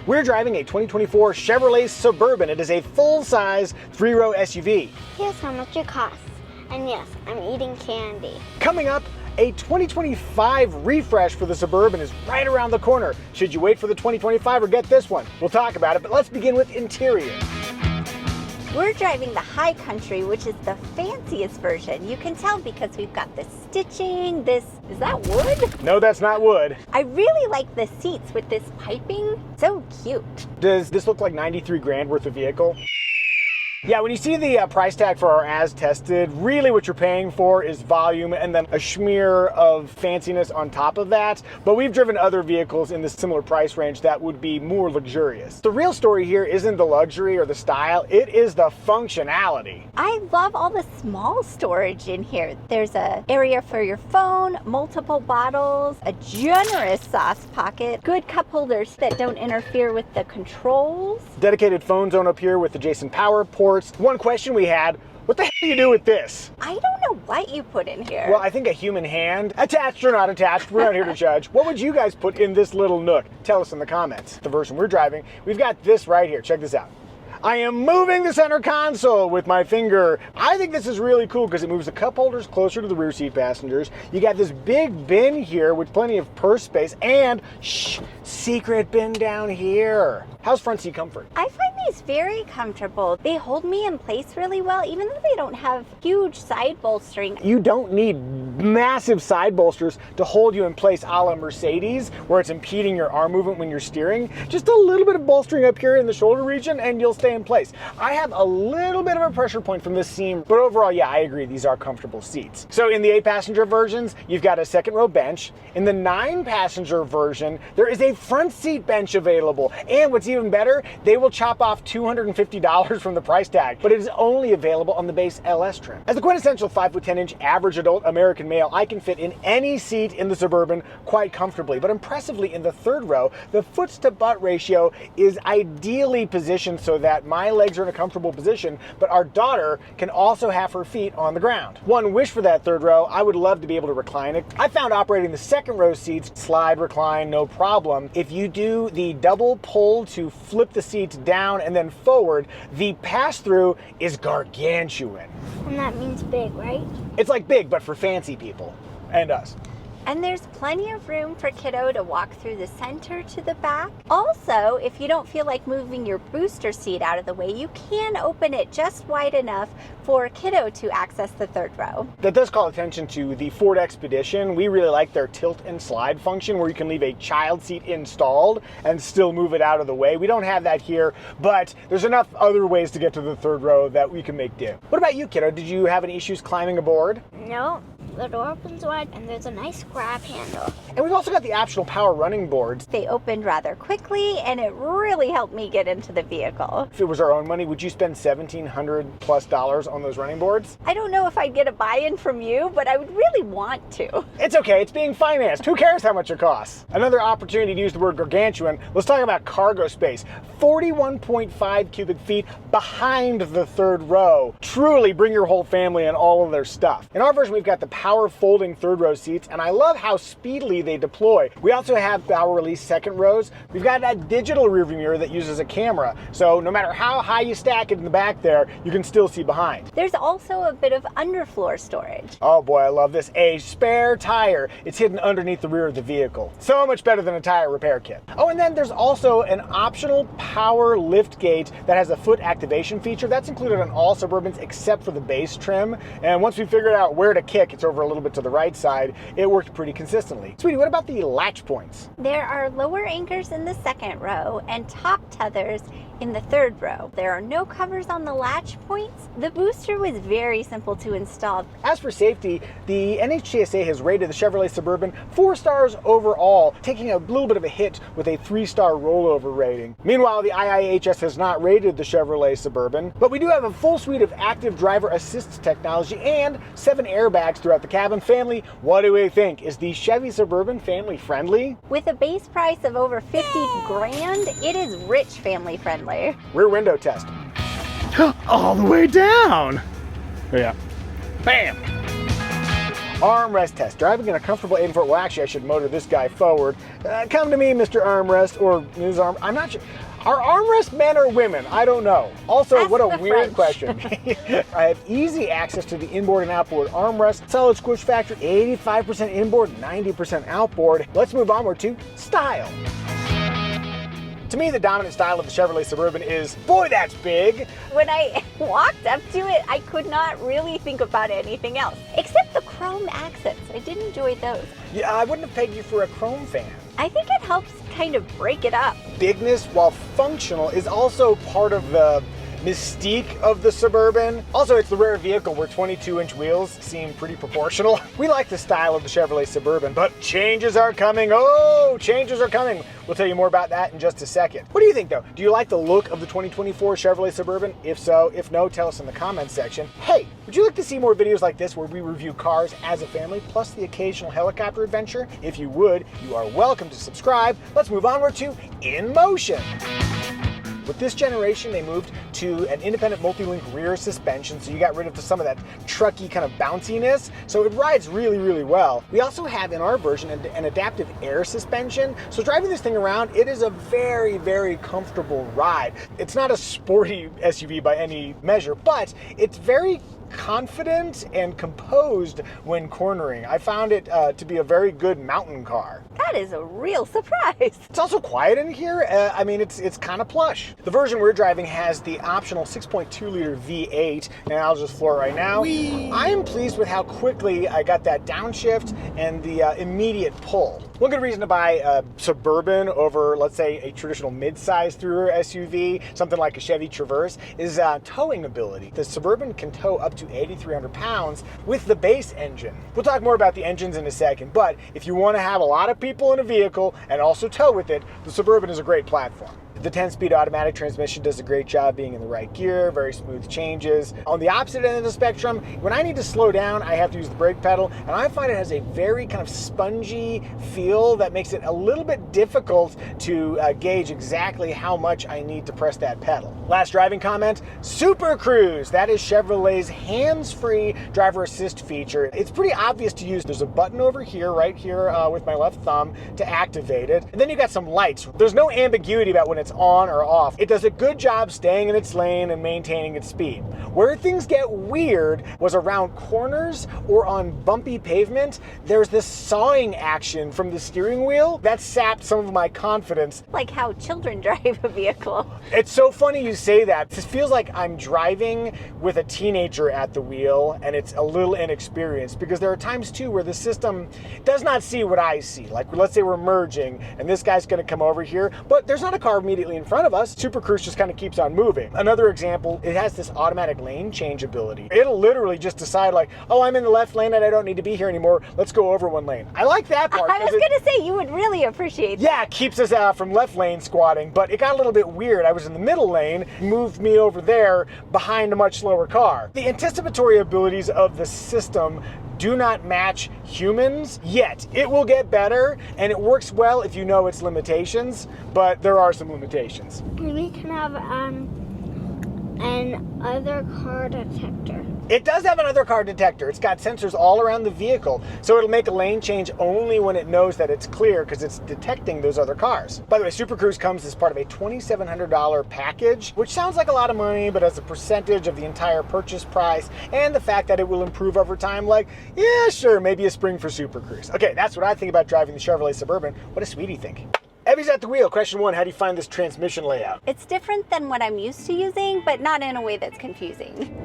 We're driving a 2024 Chevrolet Suburban. It is a full-size 3-row SUV. Here's how much it costs. And yes, I'm eating candy. Coming up, a 2025 refresh for the Suburban is right around the corner. Should you wait for the 2025 or get this one? We'll talk about it, but let's begin with interior. We're driving the High Country, which is the fanciest version. You can tell because we've got this stitching, is that wood? No, that's not wood. I really like the seats with this piping. So cute. Does this look like 93 grand worth of vehicle? Yeah, when you see the price tag for our as tested, really what you're paying for is volume and then a smear of fanciness on top of that. But we've driven other vehicles in this similar price range that would be more luxurious. The real story here isn't the luxury or the style, it is the functionality. I love all the small storage in here. There's an area for your phone, multiple bottles, a generous sauce pocket, good cup holders that don't interfere with the controls. Dedicated phone zone up here with adjacent power ports. One question we had, what the hell do you do with this? I don't know what you put in here. Well, I think a human hand, attached or not attached, we're not here to judge. What would you guys put in this little nook? Tell us in the comments. The version we're driving, we've got this right here. Check this out. I am moving the center console with my finger. I think this is really cool because it moves the cup holders closer to the rear seat passengers. You got this big bin here with plenty of purse space and, secret bin down here. How's front seat comfort? I find these very comfortable. They hold me in place really well, even though they don't have huge side bolstering. You don't need massive side bolsters to hold you in place a la Mercedes, where it's impeding your arm movement when you're steering. Just a little bit of bolstering up here in the shoulder region and you'll stay in place. I have a little bit of a pressure point from this seam, but overall, yeah, I agree, these are comfortable seats. So in the 8-passenger versions, you've got a second row bench. In the 9-passenger version, there is a front seat bench available. And what's even better, they will chop off $250 from the price tag, but it is only available on the base LS trim. As the quintessential 5'10" average adult American male, I can fit in any seat in the Suburban quite comfortably, but impressively in the third row, the foot to butt ratio is ideally positioned so that my legs are in a comfortable position, but our daughter can also have her feet on the ground. One wish for that third row, I would love to be able to recline it. I found operating the second row seats, slide, recline, no problem. If you do the double pull to flip the seats down and then forward, the pass-through is gargantuan. And that means big, right? It's like big, but for fancy people. And us. And there's plenty of room for Kiddo to walk through the center to the back. Also, if you don't feel like moving your booster seat out of the way, you can open it just wide enough for Kiddo to access the third row. That does call attention to the Ford Expedition. We really like their tilt and slide function where you can leave a child seat installed and still move it out of the way. We don't have that here, but there's enough other ways to get to the third row that we can make do. What about you, Kiddo? Did you have any issues climbing aboard? No. The door opens wide and there's a nice grab handle. And we've also got the optional power running boards. They opened rather quickly and it really helped me get into the vehicle. If it was our own money, would you spend $1,700+ on those running boards? I don't know if I'd get a buy-in from you, but I would really want to. It's okay, it's being financed. Who cares how much it costs? Another opportunity to use the word gargantuan. Let's talk about cargo space. 41.5 cubic feet behind the third row. Truly bring your whole family and all of their stuff. In our version, we've got the power folding third row seats, and I love how speedily they deploy. We also have power release second rows. We've got that digital rearview mirror that uses a camera, so no matter how high you stack it in the back there, you can still see behind. There's also a bit of underfloor storage. Oh boy, I love this. A spare tire. It's hidden underneath the rear of the vehicle. So much better than a tire repair kit. Oh, and then there's also an optional power lift gate that has a foot activation feature. That's included on all Suburbans except for the base trim. And once we figured out where to kick, it's over a little bit to the right side, it worked pretty consistently. Sweetie, what about the latch points? There are lower anchors in the second row and top tethers in the third row. There are no covers on the latch points. The booster was very simple to install. As for safety, the NHTSA has rated the Chevrolet Suburban 4 stars overall, taking a little bit of a hit with a 3-star rollover rating. Meanwhile, the IIHS has not rated the Chevrolet Suburban, but we do have a full suite of active driver assist technology and 7 airbags throughout the cabin. Family, what do we think? Is the Chevy Suburban family friendly? With a base price of over 50 grand, it is rich family friendly. Rear window test. All the way down. Yeah. Bam. Armrest test. Driving in a comfortable 8-foot. Well, actually, I should motor this guy forward. Come to me, Mr. Armrest, or Ms. Arm. I'm not sure. Are armrest men or women? I don't know. Also, Ask what a the weird French. question. I have easy access to the inboard and outboard armrest. Solid squish factor, 85% inboard, 90% outboard. Let's move onward to style. To me, the dominant style of the Chevrolet Suburban is, boy, that's big. When I walked up to it, I could not really think about anything else, except the chrome accents. I did enjoy those. Yeah, I wouldn't have pegged you for a chrome fan. I think it helps kind of break it up. Bigness, while functional, is also part of the mystique of the Suburban. Also, it's the rare vehicle where 22-inch wheels seem pretty proportional. We like the style of the Chevrolet Suburban, but changes are coming. Oh, changes are coming. We'll tell you more about that in just a second. What do you think, though? Do you like the look of the 2024 Chevrolet Suburban? If so, if no, tell us in the comments section. Hey, would you like to see more videos like this where we review cars as a family, plus the occasional helicopter adventure? If you would, you are welcome to subscribe. Let's move onward to In Motion. With this generation, they moved to an independent multi-link rear suspension, so you got rid of some of that trucky kind of bounciness, so it rides really, really well. We also have in our version an adaptive air suspension, so driving this thing around, it is a very, very comfortable ride. It's not a sporty SUV by any measure, but it's very confident and composed when cornering. I found it to be a very good mountain car. That is a real surprise. It's also quiet in here. I mean, it's kind of plush. The version we're driving has the optional 6.2 liter V8, and I'll just floor right now. I am pleased with how quickly I got that downshift and the immediate pull. One good reason to buy a Suburban over, let's say, a traditional mid-size through SUV, something like a Chevy Traverse, is towing ability. The Suburban can tow up to 8,300 pounds with the base engine. We'll talk more about the engines in a second, but if you want to have a lot of people in a vehicle and also tow with it, the Suburban is a great platform. The 10-speed automatic transmission does a great job being in the right gear, very smooth changes. On the opposite end of the spectrum, when I need to slow down, I have to use the brake pedal, and I find it has a very kind of spongy feel that makes it a little bit difficult to gauge exactly how much I need to press that pedal. Last driving comment, Supercruise. That is Chevrolet's hands-free driver assist feature. It's pretty obvious to use. There's a button over here, right here with my left thumb to activate it. And then you got some lights. There's no ambiguity about when it's on or off. It does a good job staying in its lane and maintaining its speed. Where things get weird was around corners or on bumpy pavement. There's this sawing action from the steering wheel that sapped some of my confidence. Like how children drive a vehicle. It's so funny you say that. This feels like I'm driving with a teenager at the wheel and it's a little inexperienced, because there are times too where the system does not see what I see. Like, let's say we're merging and this guy's going to come over here, but there's not a car immediately in front of us. Supercruise just kind of keeps on moving. Another example, it has this automatic lane change ability. It'll literally just decide like, oh, I'm in the left lane and I don't need to be here anymore. Let's go over one lane. I like that part. I was going to say, you would really appreciate that. Yeah, it keeps us from left lane squatting, but it got a little bit weird. I was in the middle lane, moved me over there behind a much slower car. The anticipatory abilities of the system do not match humans yet. It will get better, and it works well if you know its limitations, but there are some limitations. We can have an other car detector. It does have another car detector. It's got sensors all around the vehicle, so it'll make a lane change only when it knows that it's clear because it's detecting those other cars. By the way, Supercruise comes as part of a $2,700 package, which sounds like a lot of money, but as a percentage of the entire purchase price and the fact that it will improve over time, like, yeah, sure, maybe a spring for Supercruise. Okay, that's what I think about driving the Chevrolet Suburban. What does Sweetie think? Evie's at the wheel. Question 1, how do you find this transmission layout? It's different than what I'm used to using, but not in a way that's confusing.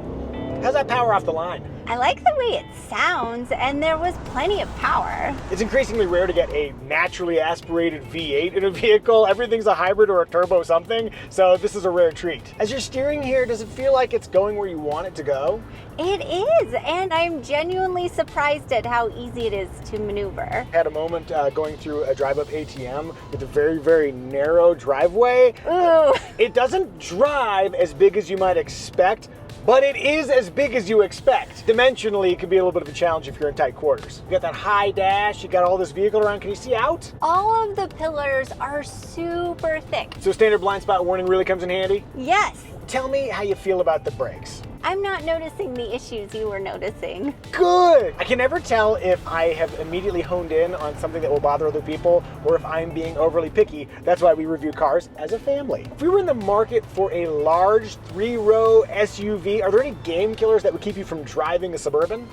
How's that power off the line? I like the way it sounds, and there was plenty of power. It's increasingly rare to get a naturally aspirated V8 in a vehicle. Everything's a hybrid or a turbo something, so this is a rare treat. As you're steering here, does it feel like it's going where you want it to go? It is, and I'm genuinely surprised at how easy it is to maneuver. I had a moment going through a drive-up ATM with a very, very narrow driveway. Ooh. It doesn't drive as big as you might expect, but it is as big as you expect. Dimensionally, it can be a little bit of a challenge if you're in tight quarters. You got that high dash, you got all this vehicle around. Can you see out? All of the pillars are super thick. So standard blind spot warning really comes in handy? Yes. tell me how you feel about the brakes. I'm not noticing the issues you were noticing. Good! I can never tell if I have immediately honed in on something that will bother other people or if I'm being overly picky. That's why we review cars as a family. If we were in the market for a large 3-row SUV, are there any game killers that would keep you from driving a Suburban?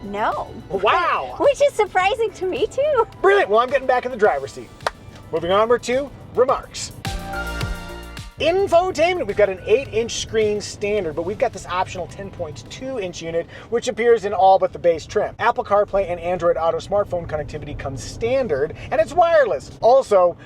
No. Wow! Which is surprising to me too. Brilliant! Well, I'm getting back in the driver's seat. Moving onward to remarks. Infotainment, we've got an 8-inch screen standard, but we've got this optional 10.2-inch unit, which appears in all but the base trim. Apple CarPlay and Android Auto smartphone connectivity comes standard, and it's wireless. Also,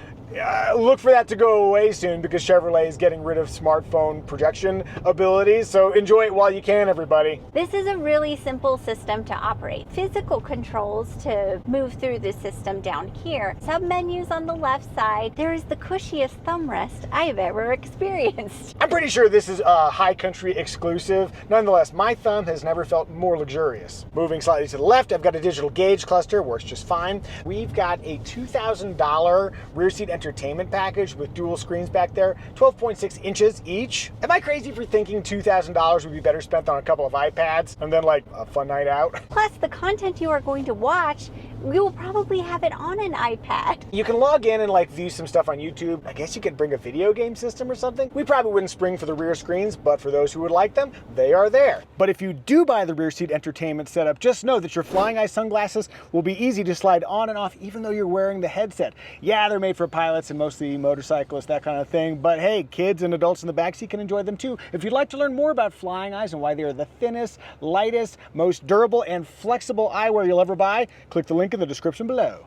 look for that to go away soon because Chevrolet is getting rid of smartphone projection abilities, so enjoy it while you can, everybody. This is a really simple system to operate. Physical controls to move through the system down here. Sub-menus on the left side. There is the cushiest thumb rest I've ever experienced. I'm pretty sure this is a High Country exclusive. Nonetheless, my thumb has never felt more luxurious. Moving slightly to the left, I've got a digital gauge cluster, works just fine. We've got a $2,000 rear seat entertainment package with dual screens back there, 12.6 inches each. Am I crazy for thinking $2,000 would be better spent on a couple of iPads and then like a fun night out? Plus, the content you are going to watch, you will probably have it on an iPad. You can log in and like view some stuff on YouTube. I guess you could bring a video game system or something. We probably wouldn't spring for the rear screens, but for those who would like them, they are there. But if you do buy the rear seat entertainment setup, just know that your flying eye sunglasses will be easy to slide on and off even though you're wearing the headset. Yeah, they're made for pilots and mostly motorcyclists, that kind of thing, but hey, kids and adults in the backseat can enjoy them too. If you'd like to learn more about flying eyes and why they are the thinnest, lightest, most durable and flexible eyewear you'll ever buy, click the link in the description below.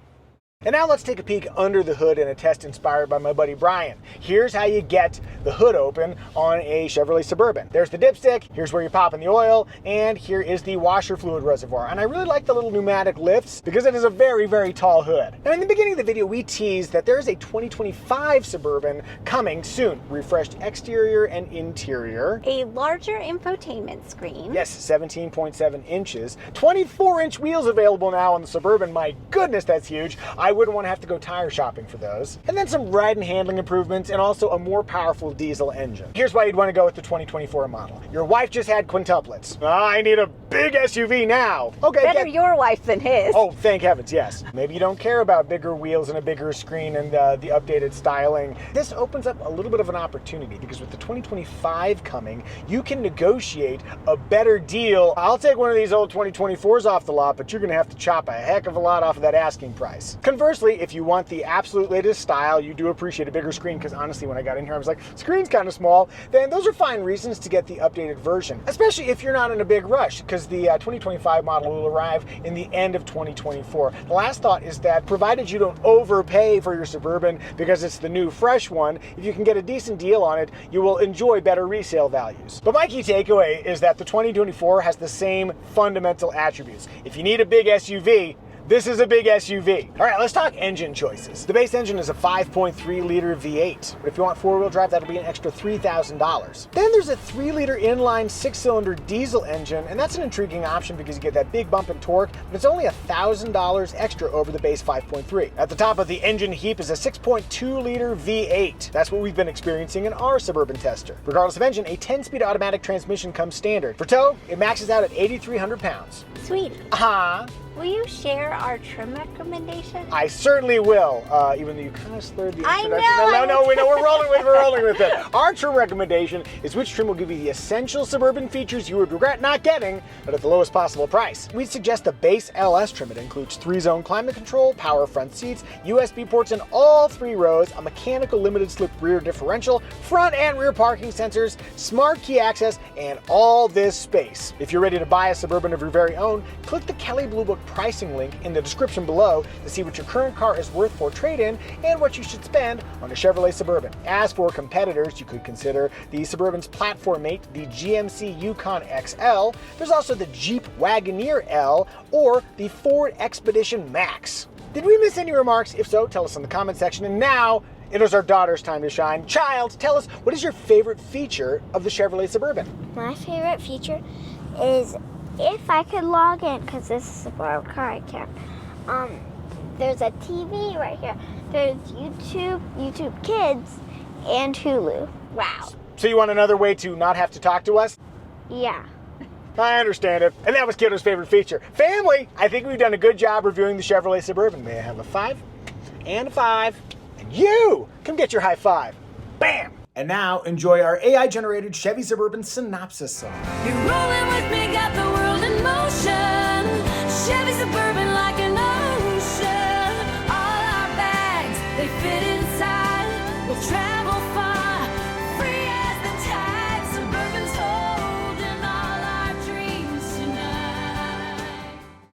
And now let's take a peek under the hood in a test inspired by my buddy Brian. Here's how you get the hood open on a Chevrolet Suburban. There's the dipstick, here's where you pop in the oil, and here is the washer fluid reservoir. And I really like the little pneumatic lifts because it is a very, very tall hood. Now in the beginning of the video, we teased that there is a 2025 Suburban coming soon. Refreshed exterior and interior. A larger infotainment screen. Yes, 17.7 inches. 24-inch wheels available now on the Suburban. My goodness, that's huge. I wouldn't want to have to go tire shopping for those. And then some ride and handling improvements and also a more powerful diesel engine. Here's why you'd want to go with the 2024 model. Your wife just had quintuplets. I need a big SUV now. Okay. Better your wife than his. Oh, thank heavens, yes. Maybe you don't care about bigger wheels and a bigger screen and the updated styling. This opens up a little bit of an opportunity because with the 2025 coming, you can negotiate a better deal. I'll take one of these old 2024s off the lot, but you're going to have to chop a heck of a lot off of that asking price. Conversely, if you want the absolute latest style, you do appreciate a bigger screen, because honestly, when I got in here, I was like, screen's kind of small, then those are fine reasons to get the updated version, especially if you're not in a big rush, because the 2025 model will arrive in the end of 2024. The last thought is that provided you don't overpay for your Suburban because it's the new fresh one, if you can get a decent deal on it, you will enjoy better resale values. But my key takeaway is that the 2024 has the same fundamental attributes. If you need a big SUV, this is a big SUV. All right, let's talk engine choices. The base engine is a 5.3-liter V8. But if you want four-wheel drive, that'll be an extra $3,000. Then there's a 3-liter inline 6-cylinder diesel engine, and that's an intriguing option because you get that big bump in torque, but it's only $1,000 extra over the base 5.3. At the top of the engine heap is a 6.2-liter V8. That's what we've been experiencing in our Suburban tester. Regardless of engine, a 10-speed automatic transmission comes standard. For tow, it maxes out at 8,300 pounds. Sweetie. Will you share our trim recommendation? I certainly will, even though you kind of slurred the introduction. I know. No, we're rolling with it. Our trim recommendation is which trim will give you the essential Suburban features you would regret not getting, but at the lowest possible price. We'd suggest the base LS trim. It includes 3-zone climate control, power front seats, USB ports in all 3 rows, a mechanical limited slip rear differential, front and rear parking sensors, smart key access, and all this space. If you're ready to buy a Suburban of your very own, click the Kelley Blue Book pricing link in the description below to see what your current car is worth for trade-in and what you should spend on a Chevrolet Suburban. As for competitors, you could consider the Suburban's platform mate, the GMC Yukon XL. There's also the Jeep Wagoneer L or the Ford Expedition Max. Did we miss any remarks? If so, tell us in the comment section. And now, it is our daughter's time to shine. Child, tell us, what is your favorite feature of the Chevrolet Suburban? My favorite feature is if I could log in, because this is a borrowed car, I can't. There's a TV right here. There's YouTube Kids, and Hulu. Wow. So you want another way to not have to talk to us? Yeah. I understand it. And that was Kiddo's favorite feature. Family, I think we've done a good job reviewing the Chevrolet Suburban. May I have a 5 and a 5? And you, come get your high five. Bam! And now, enjoy our AI-generated Chevy Suburban Synopsis Song. You're rolling with me, got the world in motion. Chevy Suburban